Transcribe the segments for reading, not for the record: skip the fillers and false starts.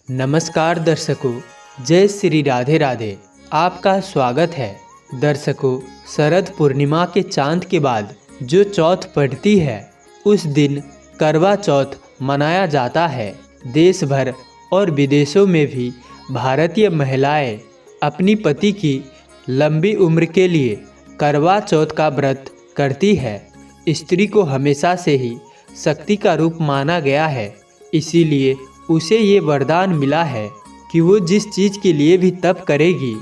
नमस्कार दर्शकों, जय श्री राधे राधे। आपका स्वागत है। दर्शकों, शरद पूर्णिमा के चांद के बाद जो चौथ पड़ती है उस दिन करवा चौथ मनाया जाता है। देश भर और विदेशों में भी भारतीय महिलाएं अपनी पति की लंबी उम्र के लिए करवा चौथ का व्रत करती है। स्त्री को हमेशा से ही शक्ति का रूप माना गया है, इसीलिए उसे ये वरदान मिला है कि वो जिस चीज़ के लिए भी तप करेगी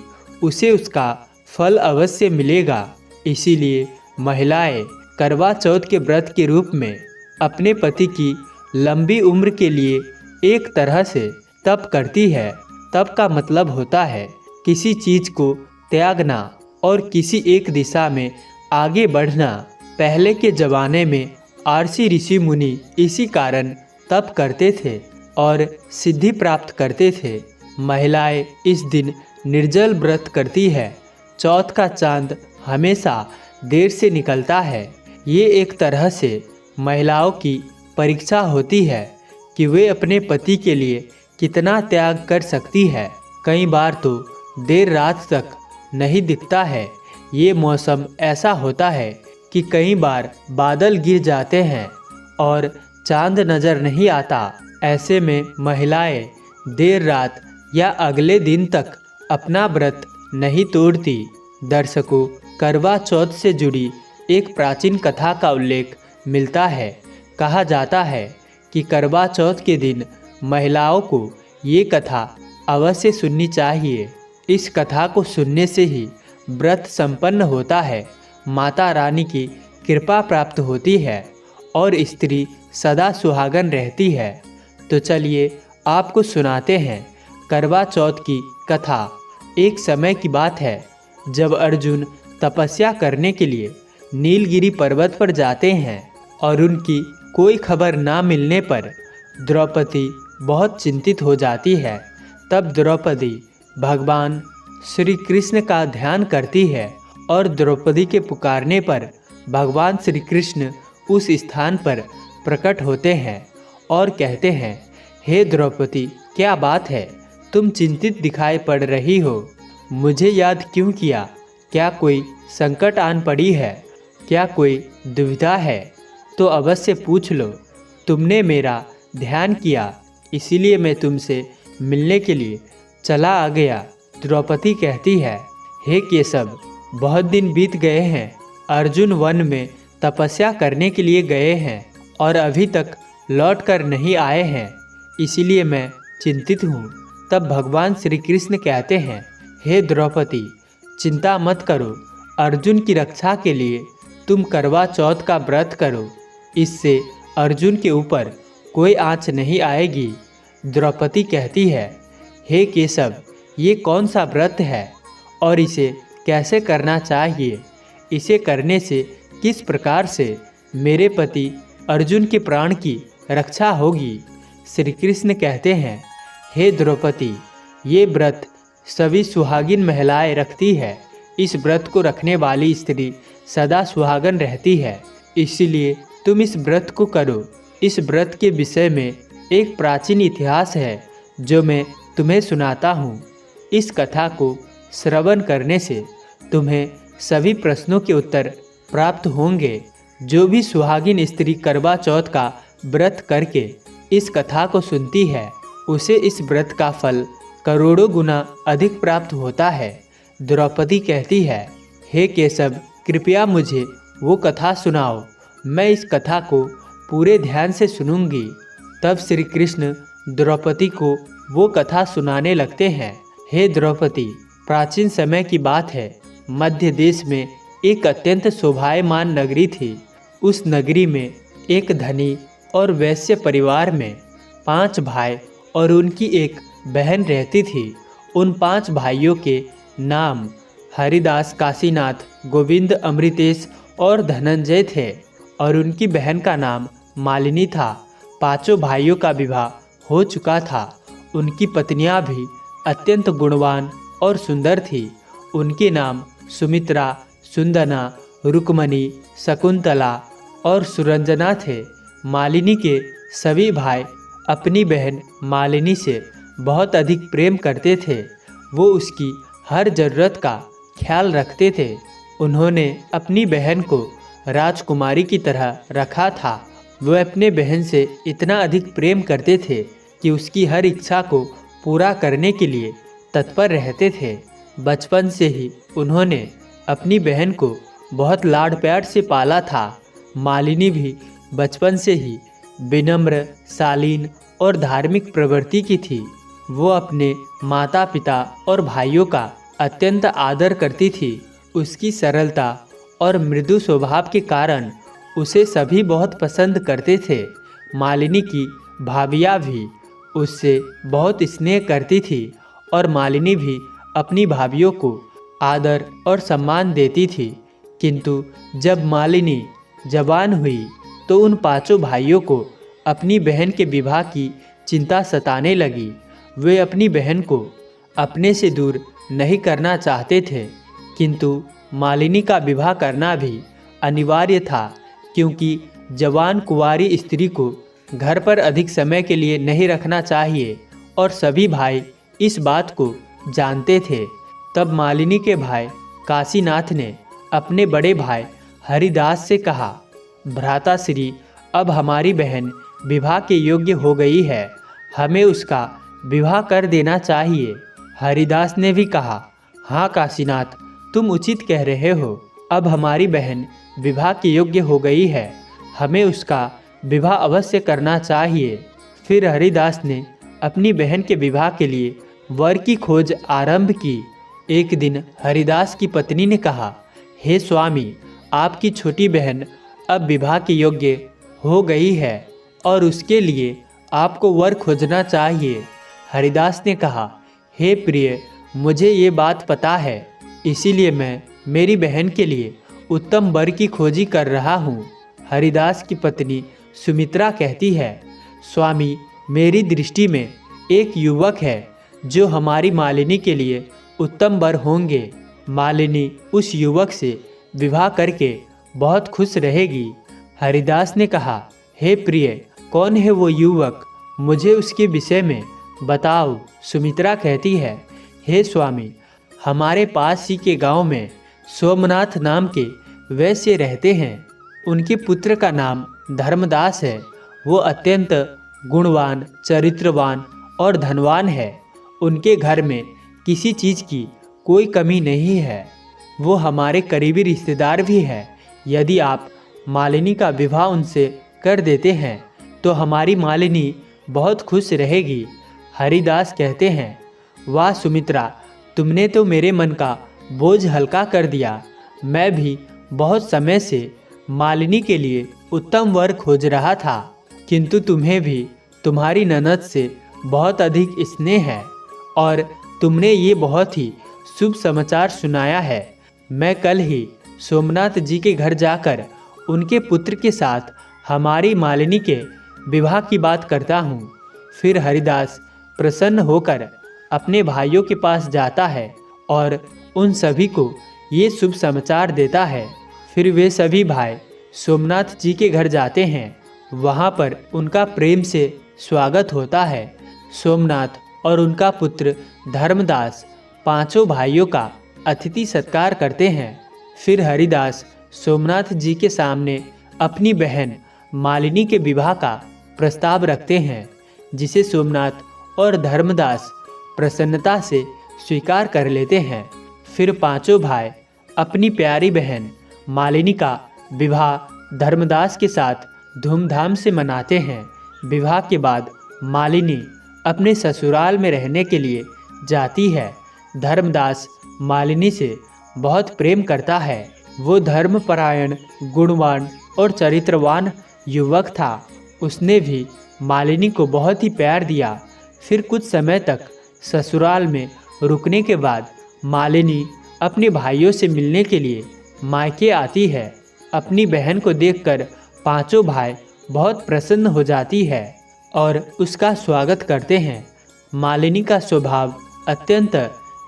उसे उसका फल अवश्य मिलेगा। इसीलिए महिलाएं करवा चौथ के व्रत के रूप में अपने पति की लंबी उम्र के लिए एक तरह से तप करती है। तप का मतलब होता है किसी चीज़ को त्यागना और किसी एक दिशा में आगे बढ़ना। पहले के ज़माने में आरसी ऋषि मुनि इसी कारण तप करते थे और सिद्धि प्राप्त करते थे। महिलाएं इस दिन निर्जल व्रत करती है। चौथ का चांद हमेशा देर से निकलता है। ये एक तरह से महिलाओं की परीक्षा होती है कि वे अपने पति के लिए कितना त्याग कर सकती है। कई बार तो देर रात तक नहीं दिखता है। ये मौसम ऐसा होता है कि कई बार बादल गिर जाते हैं और चांद नज़र नहीं आता। ऐसे में महिलाएं देर रात या अगले दिन तक अपना व्रत नहीं तोड़ती। दर्शकों, करवा चौथ से जुड़ी एक प्राचीन कथा का उल्लेख मिलता है। कहा जाता है कि करवा चौथ के दिन महिलाओं को ये कथा अवश्य सुननी चाहिए। इस कथा को सुनने से ही व्रत संपन्न होता है, माता रानी की कृपा प्राप्त होती है और स्त्री सदा सुहागन रहती है। तो चलिए आपको सुनाते हैं करवा चौथ की कथा। एक समय की बात है जब अर्जुन तपस्या करने के लिए नीलगिरी पर्वत पर जाते हैं और उनकी कोई खबर ना मिलने पर द्रौपदी बहुत चिंतित हो जाती है। तब द्रौपदी भगवान श्री कृष्ण का ध्यान करती है और द्रौपदी के पुकारने पर भगवान श्री कृष्ण उस स्थान पर प्रकट होते हैं और कहते हैं, हे द्रौपदी, क्या बात है? तुम चिंतित दिखाई पड़ रही हो। मुझे याद क्यों किया? क्या कोई संकट आन पड़ी है? क्या कोई दुविधा है? तो अवश्य पूछ लो। तुमने मेरा ध्यान किया, इसीलिए मैं तुमसे मिलने के लिए चला आ गया। द्रौपदी कहती है, हे केशव, बहुत दिन बीत गए हैं। अर्जुन वन में तपस्या करने के लिए गए हैं और अभी तक लौट कर नहीं आए हैं, इसीलिए मैं चिंतित हूँ। तब भगवान श्री कृष्ण कहते हैं, हे द्रौपदी, चिंता मत करो। अर्जुन की रक्षा के लिए तुम करवा चौथ का व्रत करो। इससे अर्जुन के ऊपर कोई आँच नहीं आएगी। द्रौपदी कहती है, हे केशव, ये कौन सा व्रत है और इसे कैसे करना चाहिए? इसे करने से किस प्रकार से मेरे पति अर्जुन के प्राण की रक्षा होगी? श्री कृष्ण कहते हैं, हे द्रौपदी, ये व्रत सभी सुहागिन महिलाएं रखती है। इस व्रत को रखने वाली स्त्री सदा सुहागन रहती है, इसीलिए तुम इस व्रत को करो। इस व्रत के विषय में एक प्राचीन इतिहास है जो मैं तुम्हें सुनाता हूँ। इस कथा को श्रवण करने से तुम्हें सभी प्रश्नों के उत्तर प्राप्त होंगे। जो भी सुहागिन स्त्री करवा चौथ का व्रत करके इस कथा को सुनती है उसे इस व्रत का फल करोड़ों गुना अधिक प्राप्त होता है। द्रौपदी कहती है, हे केशव, कृपया मुझे वो कथा सुनाओ। मैं इस कथा को पूरे ध्यान से सुनूंगी। तब श्री कृष्ण द्रौपदी को वो कथा सुनाने लगते हैं। हे द्रौपदी, प्राचीन समय की बात है। मध्य देश में एक अत्यंत शोभायमान नगरी थी। उस नगरी में एक धनी और वैश्य परिवार में 5 भाई और उनकी एक बहन रहती थी। उन 5 भाइयों के नाम हरिदास, काशीनाथ, गोविंद, अमृतेश और धनंजय थे और उनकी बहन का नाम मालिनी था। 5 भाइयों का विवाह हो चुका था। उनकी पत्नियां भी अत्यंत गुणवान और सुंदर थी। उनके नाम सुमित्रा, सुंदना, रुक्मणी, शकुंतला और सुरंजना थे। मालिनी के सभी भाई अपनी बहन मालिनी से बहुत अधिक प्रेम करते थे। वो उसकी हर ज़रूरत का ख्याल रखते थे। उन्होंने अपनी बहन को राजकुमारी की तरह रखा था। वो अपने बहन से इतना अधिक प्रेम करते थे कि उसकी हर इच्छा को पूरा करने के लिए तत्पर रहते थे। बचपन से ही उन्होंने अपनी बहन को बहुत लाड प्यार से पाला था। मालिनी भी बचपन से ही विनम्र, शालीन और धार्मिक प्रवृत्ति की थी। वो अपने माता पिता और भाइयों का अत्यंत आदर करती थी। उसकी सरलता और मृदु स्वभाव के कारण उसे सभी बहुत पसंद करते थे। मालिनी की भाभियाँ भी उससे बहुत स्नेह करती थी और मालिनी भी अपनी भाभियों को आदर और सम्मान देती थी। किंतु जब मालिनी जवान हुई तो उन पांचों भाइयों को अपनी बहन के विवाह की चिंता सताने लगी। वे अपनी बहन को अपने से दूर नहीं करना चाहते थे, किंतु मालिनी का विवाह करना भी अनिवार्य था, क्योंकि जवान कुंवारी स्त्री को घर पर अधिक समय के लिए नहीं रखना चाहिए और सभी भाई इस बात को जानते थे। तब मालिनी के भाई काशीनाथ ने अपने बड़े भाई हरिदास से कहा, भ्राताश्री, अब हमारी बहन विवाह के योग्य हो गई है, हमें उसका विवाह कर देना चाहिए। हरिदास ने भी कहा, हाँ काशीनाथ, तुम उचित कह रहे हो। अब हमारी बहन विवाह के योग्य हो गई है, हमें उसका विवाह अवश्य करना चाहिए। फिर हरिदास ने अपनी बहन के विवाह के लिए वर की खोज आरंभ की। एक दिन हरिदास की पत्नी ने कहा, हे स्वामी, आपकी छोटी बहन अब विवाह के योग्य हो गई है और उसके लिए आपको वर खोजना चाहिए। हरिदास ने कहा, हे प्रिय, मुझे ये बात पता है, इसीलिए मैं मेरी बहन के लिए उत्तम वर की खोजी कर रहा हूँ। हरिदास की पत्नी सुमित्रा कहती है, स्वामी, मेरी दृष्टि में एक युवक है जो हमारी मालिनी के लिए उत्तम वर होंगे। मालिनी उस युवक से विवाह करके बहुत खुश रहेगी। हरिदास ने कहा, हे प्रिय, कौन है वो युवक, मुझे उसके विषय में बताओ। सुमित्रा कहती है, हे स्वामी, हमारे पास ही के गांव में सोमनाथ नाम के वैश्य रहते हैं। उनके पुत्र का नाम धर्मदास है। वो अत्यंत गुणवान, चरित्रवान और धनवान है। उनके घर में किसी चीज़ की कोई कमी नहीं है। वो हमारे करीबी रिश्तेदार भी है। यदि आप मालिनी का विवाह उनसे कर देते हैं तो हमारी मालिनी बहुत खुश रहेगी। हरिदास कहते हैं, वाह सुमित्रा, तुमने तो मेरे मन का बोझ हल्का कर दिया। मैं भी बहुत समय से मालिनी के लिए उत्तम वर खोज रहा था, किंतु तुम्हें भी तुम्हारी ननद से बहुत अधिक स्नेह है और तुमने ये बहुत ही शुभ समाचार सुनाया है। मैं कल ही सोमनाथ जी के घर जाकर उनके पुत्र के साथ हमारी मालिनी के विवाह की बात करता हूँ। फिर हरिदास प्रसन्न होकर अपने भाइयों के पास जाता है और उन सभी को ये शुभ समाचार देता है। फिर वे सभी भाई सोमनाथ जी के घर जाते हैं। वहाँ पर उनका प्रेम से स्वागत होता है। सोमनाथ और उनका पुत्र धर्मदास पांचों भाइयों का अतिथि सत्कार करते हैं। फिर हरिदास सोमनाथ जी के सामने अपनी बहन मालिनी के विवाह का प्रस्ताव रखते हैं, जिसे सोमनाथ और धर्मदास प्रसन्नता से स्वीकार कर लेते हैं। फिर पांचों भाई अपनी प्यारी बहन मालिनी का विवाह धर्मदास के साथ धूमधाम से मनाते हैं। विवाह के बाद मालिनी अपने ससुराल में रहने के लिए जाती है। धर्मदास मालिनी से बहुत प्रेम करता है। वो धर्मपरायण, गुणवान और चरित्रवान युवक था। उसने भी मालिनी को बहुत ही प्यार दिया। फिर कुछ समय तक ससुराल में रुकने के बाद मालिनी अपने भाइयों से मिलने के लिए मायके आती है। अपनी बहन को देखकर पांचों भाई बहुत प्रसन्न हो जाती है और उसका स्वागत करते हैं। मालिनी का स्वभाव अत्यंत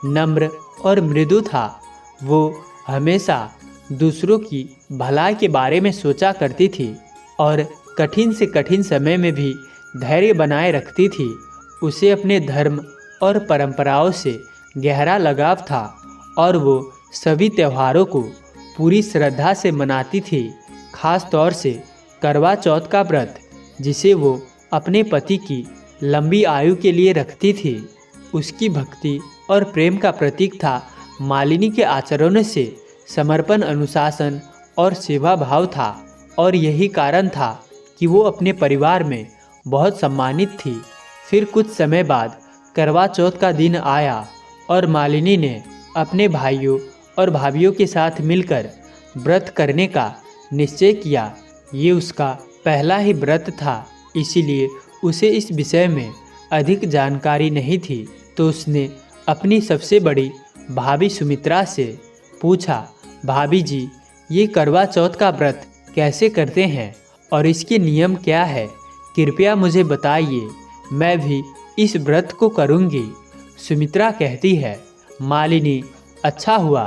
नम्र और मृदु था। वो हमेशा दूसरों की भलाई के बारे में सोचा करती थी और कठिन से कठिन समय में भी धैर्य बनाए रखती थी उसे अपने धर्म और परंपराओं से गहरा लगाव था और वो सभी त्योहारों को पूरी श्रद्धा से मनाती थी। खास तौर से करवा चौथ का व्रत, जिसे वो अपने पति की लंबी आयु के लिए रखती थी, उसकी भक्ति और प्रेम का प्रतीक था। मालिनी के आचरणों से समर्पण, अनुशासन और सेवा भाव था और यही कारण था कि वो अपने परिवार में बहुत सम्मानित थी। फिर कुछ समय बाद करवा चौथ का दिन आया और मालिनी ने अपने भाइयों और भाभियों के साथ मिलकर व्रत करने का निश्चय किया। ये उसका पहला ही व्रत था, इसीलिए उसे इस विषय में अधिक जानकारी नहीं थी। तो उसने अपनी सबसे बड़ी भाभी सुमित्रा से पूछा, भाभी जी, ये करवा चौथ का व्रत कैसे करते हैं और इसके नियम क्या है? कृपया मुझे बताइए, मैं भी इस व्रत को करूँगी। सुमित्रा कहती है, मालिनी, अच्छा हुआ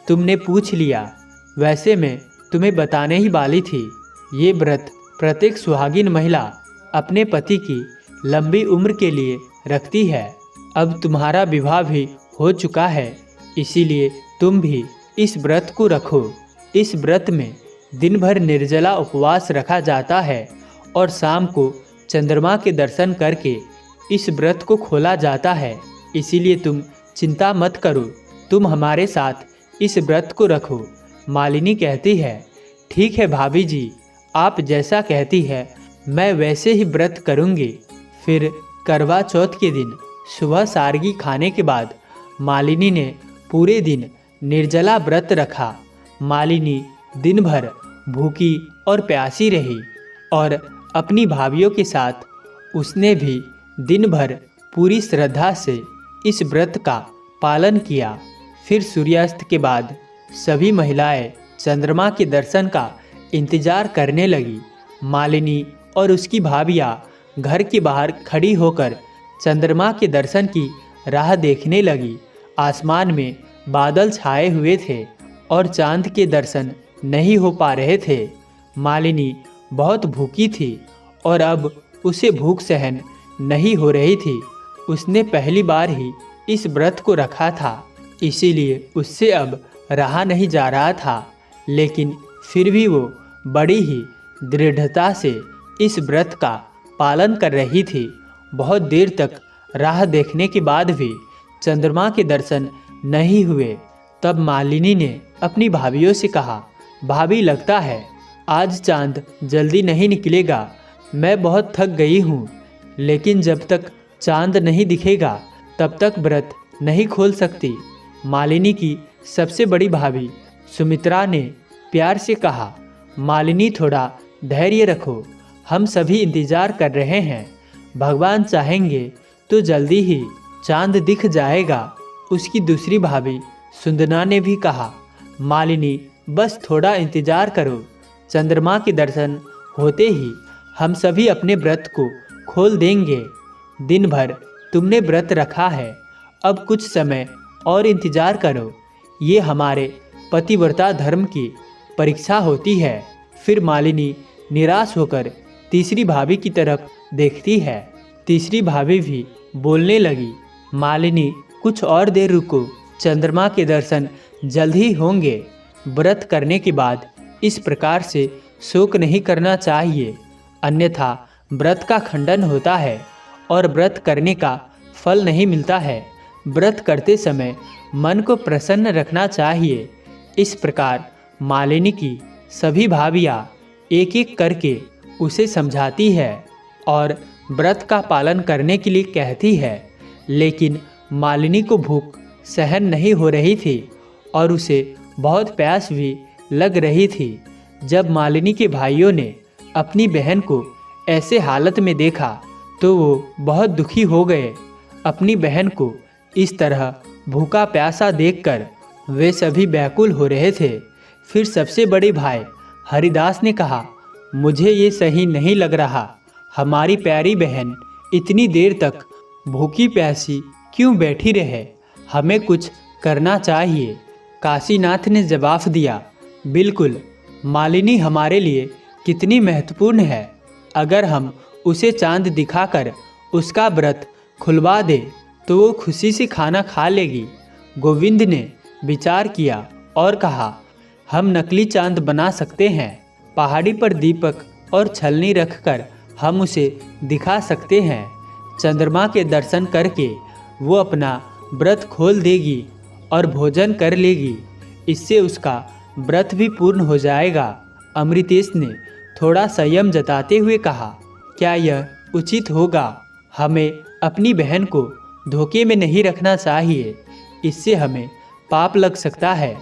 तुमने पूछ लिया। वैसे मैं तुम्हें बताने ही वाली थी। ये व्रत प्रत्येक सुहागिन महिला अपने पति की लंबी उम्र के लिए रखती है। अब तुम्हारा विवाह भी हो चुका है, इसीलिए तुम भी इस व्रत को रखो। इस व्रत में दिन भर निर्जला उपवास रखा जाता है और शाम को चंद्रमा के दर्शन करके इस व्रत को खोला जाता है। इसीलिए तुम चिंता मत करो, तुम हमारे साथ इस व्रत को रखो। मालिनी कहती है, ठीक है भाभी जी, आप जैसा कहती है मैं वैसे ही व्रत करूँगी। फिर करवा चौथ के दिन सुबह सारगी खाने के बाद मालिनी ने पूरे दिन निर्जला व्रत रखा। मालिनी दिन भर भूखी और प्यासी रही और अपनी भाभियों के साथ उसने भी दिन भर पूरी श्रद्धा से इस व्रत का पालन किया। फिर सूर्यास्त के बाद सभी महिलाएं चंद्रमा के दर्शन का इंतजार करने लगी। मालिनी और उसकी भाभियाँ घर के बाहर खड़ी होकर चंद्रमा के दर्शन की राह देखने लगी। आसमान में बादल छाए हुए थे और चांद के दर्शन नहीं हो पा रहे थे। मालिनी बहुत भूखी थी और अब उसे भूख सहन नहीं हो रही थी। उसने पहली बार ही इस व्रत को रखा था, इसीलिए उससे अब रहा नहीं जा रहा था। लेकिन फिर भी वो बड़ी ही दृढ़ता से इस व्रत का पालन कर रही थी। बहुत देर तक राह देखने के बाद भी चंद्रमा के दर्शन नहीं हुए। तब मालिनी ने अपनी भाभियों से कहा, भाभी, लगता है आज चांद जल्दी नहीं निकलेगा। मैं बहुत थक गई हूँ, लेकिन जब तक चांद नहीं दिखेगा तब तक व्रत नहीं खोल सकती। मालिनी की सबसे बड़ी भाभी सुमित्रा ने प्यार से कहा, मालिनी, थोड़ा धैर्य रखो, हम सभी इंतजार कर रहे हैं। भगवान चाहेंगे तो जल्दी ही चांद दिख जाएगा। उसकी दूसरी भाभी सुंदना ने भी कहा, मालिनी, बस थोड़ा इंतजार करो, चंद्रमा के दर्शन होते ही हम सभी अपने व्रत को खोल देंगे। दिन भर तुमने व्रत रखा है, अब कुछ समय और इंतजार करो। ये हमारे पतिव्रता धर्म की परीक्षा होती है। फिर मालिनी निराश होकर तीसरी भाभी की तरफ देखती है। तीसरी भाभी भी बोलने लगी, मालिनी, कुछ और देर रुको, चंद्रमा के दर्शन जल्द ही होंगे। व्रत करने के बाद इस प्रकार से शोक नहीं करना चाहिए, अन्यथा व्रत का खंडन होता है और व्रत करने का फल नहीं मिलता है। व्रत करते समय मन को प्रसन्न रखना चाहिए। इस प्रकार मालिनी की सभी भाभियाँ एक एक करके उसे समझाती है और व्रत का पालन करने के लिए कहती है। लेकिन मालिनी को भूख सहन नहीं हो रही थी और उसे बहुत प्यास भी लग रही थी। जब मालिनी के भाइयों ने अपनी बहन को ऐसे हालत में देखा तो वो बहुत दुखी हो गए। अपनी बहन को इस तरह भूखा प्यासा देखकर वे सभी व्याकुल हो रहे थे। फिर सबसे बड़े भाई हरिदास ने कहा, मुझे ये सही नहीं लग रहा, हमारी प्यारी बहन इतनी देर तक भूखी प्यासी क्यों बैठी रहे, हमें कुछ करना चाहिए। काशीनाथ ने जवाब दिया, बिल्कुल, मालिनी हमारे लिए कितनी महत्वपूर्ण है। अगर हम उसे चांद दिखाकर उसका व्रत खुलवा दे तो वो खुशी से खाना खा लेगी। गोविंद ने विचार किया और कहा, हम नकली चांद बना सकते हैं। पहाड़ी पर दीपक और छलनी रखकर हम उसे दिखा सकते हैं। चंद्रमा के दर्शन करके वो अपना व्रत खोल देगी और भोजन कर लेगी। इससे उसका व्रत भी पूर्ण हो जाएगा। अमृतेश ने थोड़ा संयम जताते हुए कहा, क्या यह उचित होगा? हमें अपनी बहन को धोखे में नहीं रखना चाहिए। इससे हमें पाप लग सकता है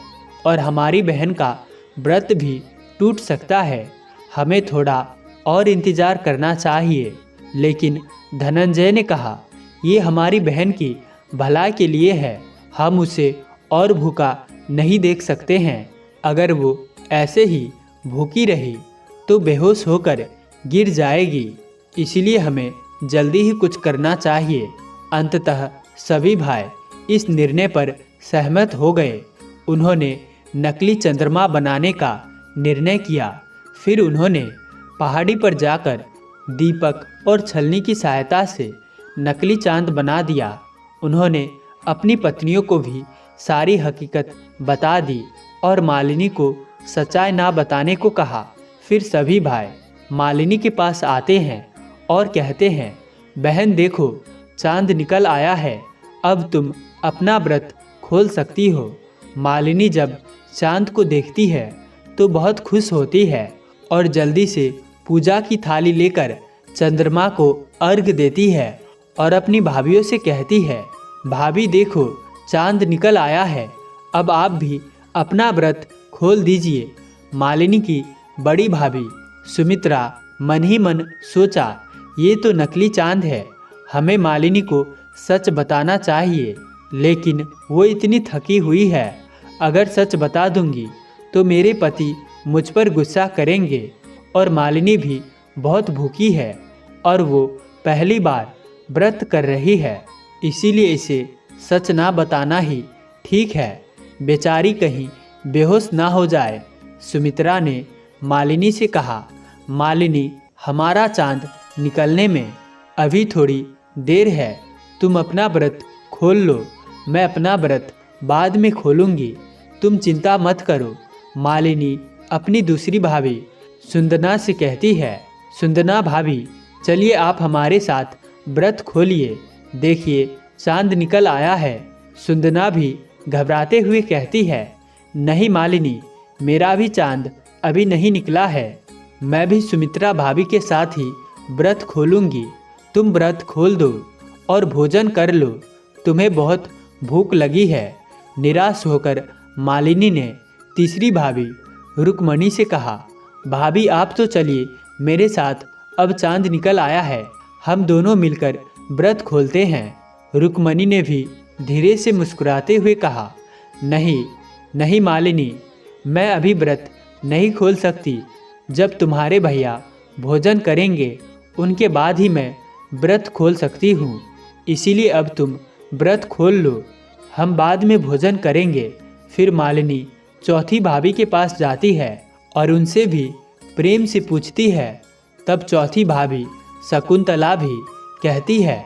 और हमारी बहन का व्रत भी टूट सकता है। हमें थोड़ा और इंतजार करना चाहिए। लेकिन धनंजय ने कहा, ये हमारी बहन की भलाई के लिए है। हम उसे और भूखा नहीं देख सकते हैं। अगर वो ऐसे ही भूखी रही तो बेहोश होकर गिर जाएगी। इसलिए हमें जल्दी ही कुछ करना चाहिए। अंततः सभी भाई इस निर्णय पर सहमत हो गए। उन्होंने नकली चंद्रमा बनाने का निर्णय किया। फिर उन्होंने पहाड़ी पर जाकर दीपक और छलनी की सहायता से नकली चांद बना दिया। उन्होंने अपनी पत्नियों को भी सारी हकीकत बता दी और मालिनी को सच्चाई ना बताने को कहा। फिर सभी भाई मालिनी के पास आते हैं और कहते हैं, बहन देखो, चांद निकल आया है। अब तुम अपना व्रत खोल सकती हो। मालिनी जब चांद को देखती है तो बहुत खुश होती है और जल्दी से पूजा की थाली लेकर चंद्रमा को अर्घ देती है और अपनी भाभीयों से कहती है, भाभी देखो, चांद निकल आया है। अब आप भी अपना व्रत खोल दीजिए। मालिनी की बड़ी भाभी सुमित्रा मन ही मन सोचा, ये तो नकली चांद है। हमें मालिनी को सच बताना चाहिए। लेकिन वो इतनी थकी हुई है, अगर सच बता दूंगी तो मेरे पति मुझ पर गुस्सा करेंगे और मालिनी भी बहुत भूखी है और वो पहली बार व्रत कर रही है। इसीलिए इसे सच ना बताना ही ठीक है। बेचारी कहीं बेहोश ना हो जाए। सुमित्रा ने मालिनी से कहा, मालिनी, हमारा चांद निकलने में अभी थोड़ी देर है। तुम अपना व्रत खोल लो। मैं अपना व्रत बाद में खोलूंगी। तुम चिंता मत करो। मालिनी अपनी दूसरी भाभी सुंदना से कहती है, सुंदना भाभी, चलिए आप हमारे साथ व्रत खोलिए। देखिए, चांद निकल आया है। सुंदना भी घबराते हुए कहती है, नहीं मालिनी, मेरा भी चांद अभी नहीं निकला है। मैं भी सुमित्रा भाभी के साथ ही व्रत खोलूंगी। तुम व्रत खोल दो और भोजन कर लो। तुम्हें बहुत भूख लगी है। निराश होकर मालिनी ने तीसरी भाभी रुक्मणी से कहा, भाभी आप तो चलिए मेरे साथ, अब चांद निकल आया है। हम दोनों मिलकर व्रत खोलते हैं। रुक्मणी ने भी धीरे से मुस्कुराते हुए कहा, नहीं नहीं मालिनी, मैं अभी व्रत नहीं खोल सकती। जब तुम्हारे भैया भोजन करेंगे उनके बाद ही मैं व्रत खोल सकती हूँ। इसीलिए अब तुम व्रत खोल लो, हम बाद में भोजन करेंगे। फिर मालिनी चौथी भाभी के पास जाती है और उनसे भी प्रेम से पूछती है। तब चौथी भाभी शकुंतला भी कहती है,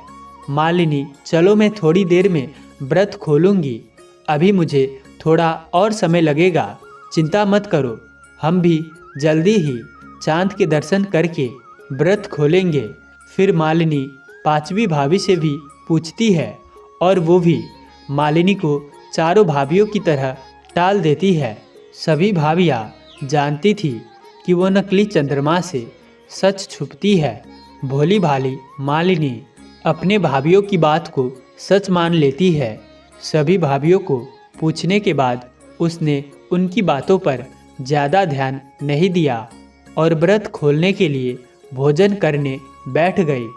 मालिनी चलो, मैं थोड़ी देर में व्रत खोलूँगी। अभी मुझे थोड़ा और समय लगेगा। चिंता मत करो, हम भी जल्दी ही चांद के दर्शन करके व्रत खोलेंगे। फिर मालिनी पांचवी भाभी से भी पूछती है और वो भी मालिनी को चारों भाभियों की तरह टाल देती है। सभी भाभियाँ जानती थी कि वो नकली चंद्रमा से सच छुपती है। भोली भाली मालिनी अपने भाभियों की बात को सच मान लेती है। सभी भाभियों को पूछने के बाद उसने उनकी बातों पर ज़्यादा ध्यान नहीं दिया और व्रत खोलने के लिए भोजन करने बैठ गई।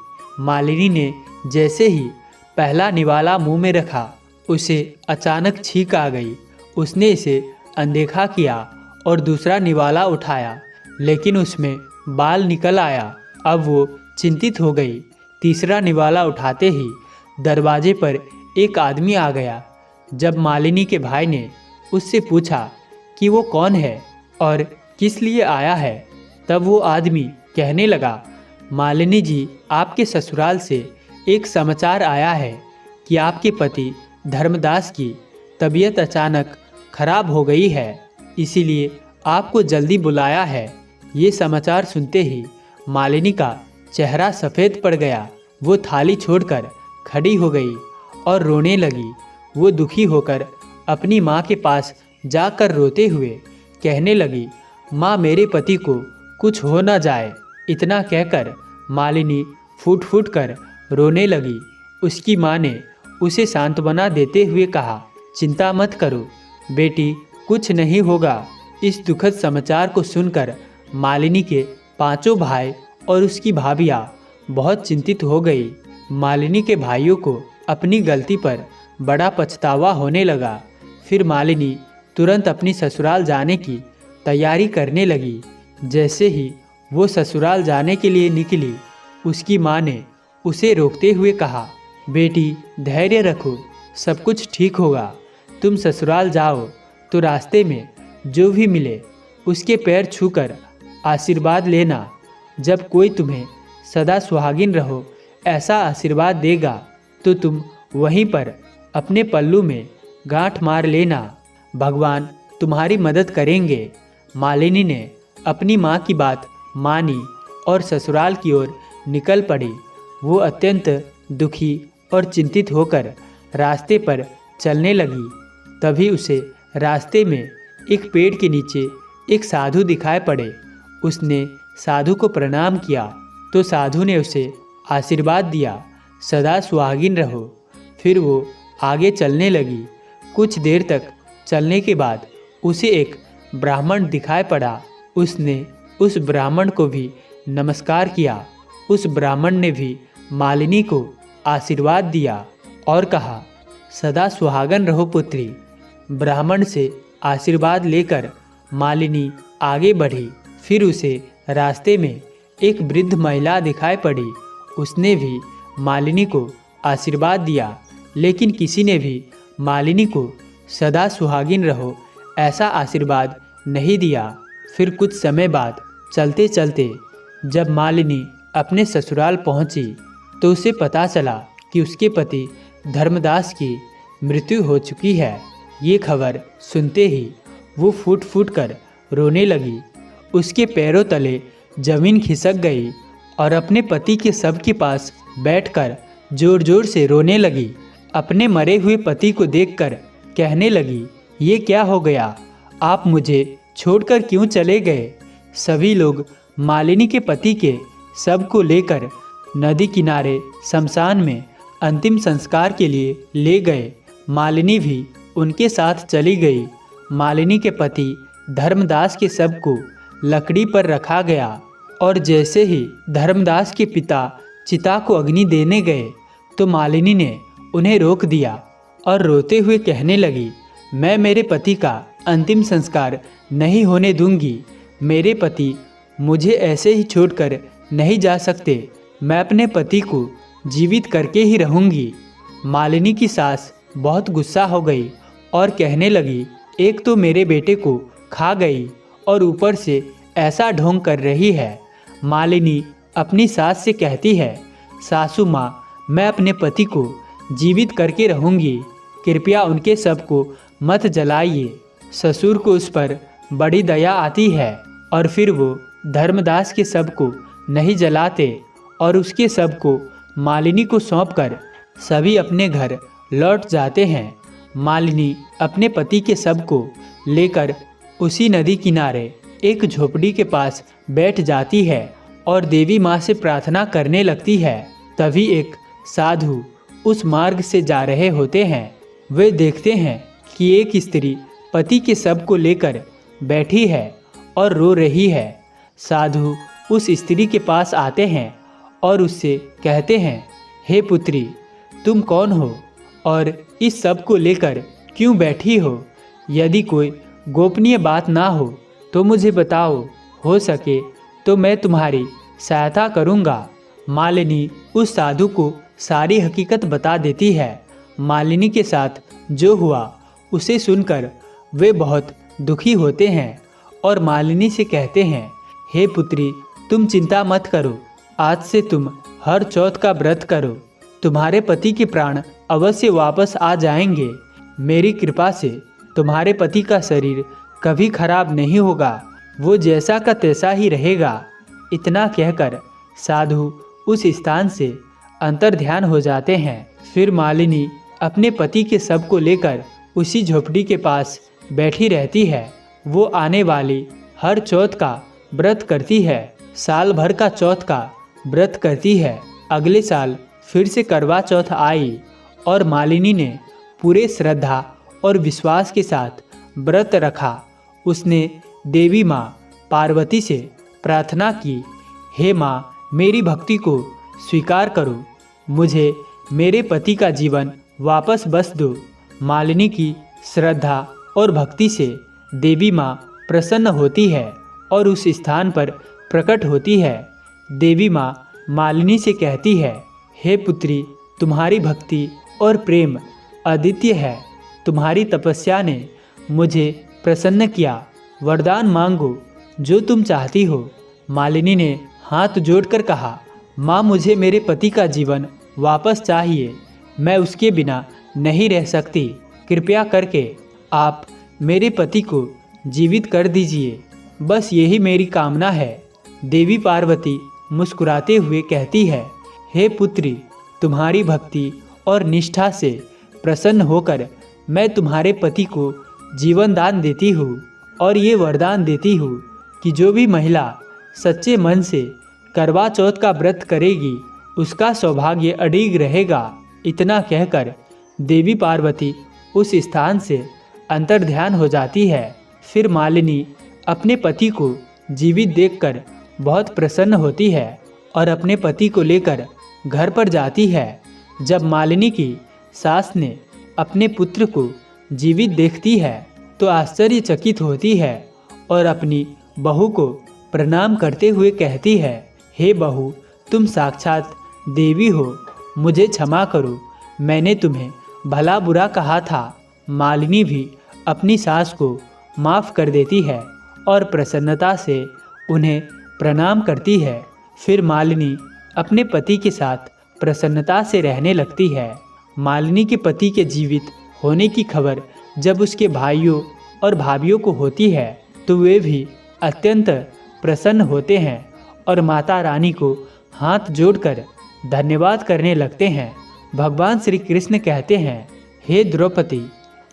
मालिनी ने जैसे ही पहला निवाला मुंह में रखा, उसे अचानक छींक आ गई। उसने इसे अनदेखा किया और दूसरा निवाला उठाया, लेकिन उसमें बाल निकल आया। अब वो चिंतित हो गई। तीसरा निवाला उठाते ही दरवाजे पर एक आदमी आ गया। जब मालिनी के भाई ने उससे पूछा कि वो कौन है और किस लिए आया है, तब वो आदमी कहने लगा, मालिनी जी आपके ससुराल से एक समाचार आया है कि आपके पति धर्मदास की तबीयत अचानक खराब हो गई है, इसीलिए आपको जल्दी बुलाया है। ये समाचार सुनते ही मालिनी का चेहरा सफ़ेद पड़ गया। वो थाली छोड़कर खड़ी हो गई और रोने लगी। वो दुखी होकर अपनी माँ के पास जाकर रोते हुए कहने लगी, माँ, मेरे पति को कुछ हो ना जाए। इतना कहकर मालिनी फूट फूट कर रोने लगी। उसकी माँ ने उसे सांत्वना देते हुए कहा, चिंता मत करो बेटी, कुछ नहीं होगा। इस दुखद समाचार को सुनकर मालिनी के पांचों भाई और उसकी भाभियाँ बहुत चिंतित हो गई। मालिनी के भाइयों को अपनी गलती पर बड़ा पछतावा होने लगा। फिर मालिनी तुरंत अपनी ससुराल जाने की तैयारी करने लगी। जैसे ही वो ससुराल जाने के लिए निकली, उसकी माँ ने उसे रोकते हुए कहा, बेटी धैर्य रखो, सब कुछ ठीक होगा। तुम ससुराल जाओ तो रास्ते में जो भी मिले उसके पैर छूकर आशीर्वाद लेना। जब कोई तुम्हें सदा सुहागिन रहो ऐसा आशीर्वाद देगा तो तुम वहीं पर अपने पल्लू में गांठ मार लेना। भगवान तुम्हारी मदद करेंगे। मालिनी ने अपनी माँ की बात मानी और ससुराल की ओर निकल पड़ी। वो अत्यंत दुखी और चिंतित होकर रास्ते पर चलने लगी। तभी उसे रास्ते में एक पेड़ के नीचे एक साधु दिखाई पड़े। उसने साधु को प्रणाम किया तो साधु ने उसे आशीर्वाद दिया, सदा सुहागिन रहो। फिर वो आगे चलने लगी। कुछ देर तक चलने के बाद उसे एक ब्राह्मण दिखाई पड़ा। उसने उस ब्राह्मण को भी नमस्कार किया। उस ब्राह्मण ने भी मालिनी को आशीर्वाद दिया और कहा, सदा सुहागन रहो पुत्री। ब्राह्मण से आशीर्वाद लेकर मालिनी आगे बढ़ी। फिर उसे रास्ते में एक वृद्ध महिला दिखाई पड़ी। उसने भी मालिनी को आशीर्वाद दिया, लेकिन किसी ने भी मालिनी को सदा सुहागिन रहो ऐसा आशीर्वाद नहीं दिया। फिर कुछ समय बाद चलते चलते जब मालिनी अपने ससुराल पहुंची तो उसे पता चला कि उसके पति धर्मदास की मृत्यु हो चुकी है। ये खबर सुनते ही वो फूट फूट कर रोने लगी। उसके पैरों तले जमीन खिसक गई और अपने पति के शव के पास बैठकर जोर जोर से रोने लगी। अपने मरे हुए पति को देखकर कहने लगी, ये क्या हो गया? आप मुझे छोड़कर क्यों चले गए? सभी लोग मालिनी के पति के शव को लेकर नदी किनारे शमशान में अंतिम संस्कार के लिए ले गए। मालिनी भी उनके साथ चली गई। मालिनी के पति धर्मदास के शव को लकड़ी पर रखा गया और जैसे ही धर्मदास के पिता चिता को अग्नि देने गए तो मालिनी ने उन्हें रोक दिया और रोते हुए कहने लगी, मैं मेरे पति का अंतिम संस्कार नहीं होने दूंगी। मेरे पति मुझे ऐसे ही छोड़कर नहीं जा सकते। मैं अपने पति को जीवित करके ही रहूंगी। मालिनी की सास बहुत गुस्सा हो गई और कहने लगी, एक तो मेरे बेटे को खा गई और ऊपर से ऐसा ढोंग कर रही है। मालिनी अपनी सास से कहती है, सासू माँ, मैं अपने पति को जीवित करके रहूंगी, कृपया उनके शव को मत जलाइए। ससुर को उस पर बड़ी दया आती है और फिर वो धर्मदास के शव को नहीं जलाते और उसके शव को मालिनी को सौंपकर सभी अपने घर लौट जाते हैं। मालिनी अपने पति के शव को लेकर उसी नदी किनारे एक झोपड़ी के पास बैठ जाती है और देवी माँ से प्रार्थना करने लगती है। तभी एक साधु उस मार्ग से जा रहे होते हैं। वे देखते हैं कि एक स्त्री पति के शव को लेकर बैठी है और रो रही है। साधु उस स्त्री के पास आते हैं और उससे कहते हैं, हे पुत्री, तुम कौन हो और इस शव को लेकर क्यों बैठी हो? यदि कोई गोपनीय बात ना हो तो मुझे बताओ, हो सके तो मैं तुम्हारी सहायता करूँगा। मालिनी उस साधु को सारी हकीकत बता देती है। मालिनी के साथ जो हुआ उसे सुनकर वे बहुत दुखी होते हैं और मालिनी से कहते हैं, हे पुत्री, तुम चिंता मत करो, आज से तुम हर चौथ का व्रत करो तुम्हारे पति के प्राण अवश्य वापस आ जाएंगे। मेरी कृपा से तुम्हारे पति का शरीर कभी खराब नहीं होगा, वो जैसा का तैसा ही रहेगा। इतना कहकर साधु उस स्थान से अंतर्ध्यान हो जाते हैं। फिर मालिनी अपने पति के शव को लेकर उसी झोपड़ी के पास बैठी रहती है। वो आने वाली हर चौथ का व्रत करती है, साल भर का चौथ का व्रत करती है। अगले साल फिर से करवा चौथ आई और मालिनी ने पूरे श्रद्धा और विश्वास के साथ व्रत रखा। उसने देवी माँ पार्वती से प्रार्थना की, हे माँ, मेरी भक्ति को स्वीकार करो, मुझे मेरे पति का जीवन वापस बख्श दो। मालिनी की श्रद्धा और भक्ति से देवी माँ प्रसन्न होती है और उस स्थान पर प्रकट होती है। देवी माँ मालिनी से कहती है, हे पुत्री, तुम्हारी भक्ति और प्रेम अद्वितीय है। तुम्हारी तपस्या ने मुझे प्रसन्न किया। वरदान मांगो, जो तुम चाहती हो। मालिनी ने हाथ जोड़कर कहा, माँ, मुझे मेरे पति का जीवन वापस चाहिए। मैं उसके बिना नहीं रह सकती। कृपया करके आप मेरे पति को जीवित कर दीजिए। बस यही मेरी कामना है। देवी पार्वती मुस्कुराते हुए कहती है, हे पुत्री, तुम्हारी भक्ति और निष्ठा से प्रसन्न होकर मैं तुम्हारे पति को जीवन दान देती हूँ और ये वरदान देती हूँ कि जो भी महिला सच्चे मन से करवा चौथ का व्रत करेगी उसका सौभाग्य अडिग रहेगा। इतना कहकर देवी पार्वती उस स्थान से अंतर्ध्यान हो जाती है। फिर मालिनी अपने पति को जीवित देखकर बहुत प्रसन्न होती है और अपने पति को लेकर घर पर जाती है। जब मालिनी की सास ने अपने पुत्र को जीवित देखती है तो आश्चर्यचकित होती है और अपनी बहू को प्रणाम करते हुए कहती है, हे बहू, तुम साक्षात देवी हो, मुझे क्षमा करो, मैंने तुम्हें भला बुरा कहा था। मालिनी भी अपनी सास को माफ़ कर देती है और प्रसन्नता से उन्हें प्रणाम करती है। फिर मालिनी अपने पति के साथ प्रसन्नता से रहने लगती है। मालिनी के पति के जीवित होने की खबर जब उसके भाइयों और भाभियों को होती है तो वे भी अत्यंत प्रसन्न होते हैं और माता रानी को हाथ जोड़कर धन्यवाद करने लगते हैं। भगवान श्री कृष्ण कहते हैं, हे द्रौपदी,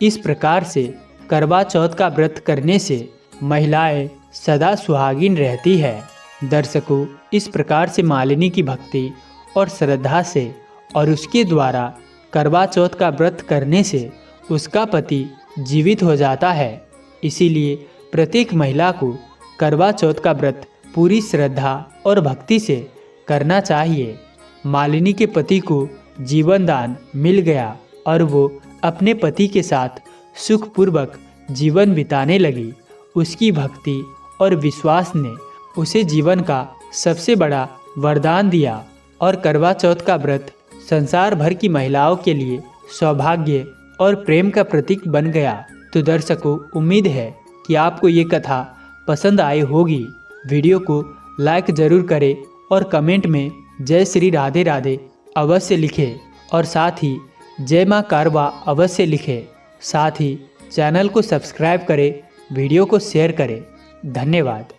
इस प्रकार से करवा चौथ का व्रत करने से महिलाएं सदा सुहागिन रहती है। दर्शकों, इस प्रकार से मालिनी की भक्ति और श्रद्धा से और उसके द्वारा करवा चौथ का व्रत करने से उसका पति जीवित हो जाता है। इसीलिए प्रत्येक महिला को करवा चौथ का व्रत पूरी श्रद्धा और भक्ति से करना चाहिए। मालिनी के पति को जीवन दान मिल गया और वो अपने पति के साथ सुखपूर्वक जीवन बिताने लगी। उसकी भक्ति और विश्वास ने उसे जीवन का सबसे बड़ा वरदान दिया और करवा चौथ का व्रत संसार भर की महिलाओं के लिए सौभाग्य और प्रेम का प्रतीक बन गया। तो दर्शकों, उम्मीद है कि आपको ये कथा पसंद आई होगी। वीडियो को लाइक ज़रूर करें और कमेंट में जय श्री राधे राधे अवश्य लिखें और साथ ही जय माँ कारवा अवश्य लिखें। साथ ही चैनल को सब्सक्राइब करें, वीडियो को शेयर करें। धन्यवाद।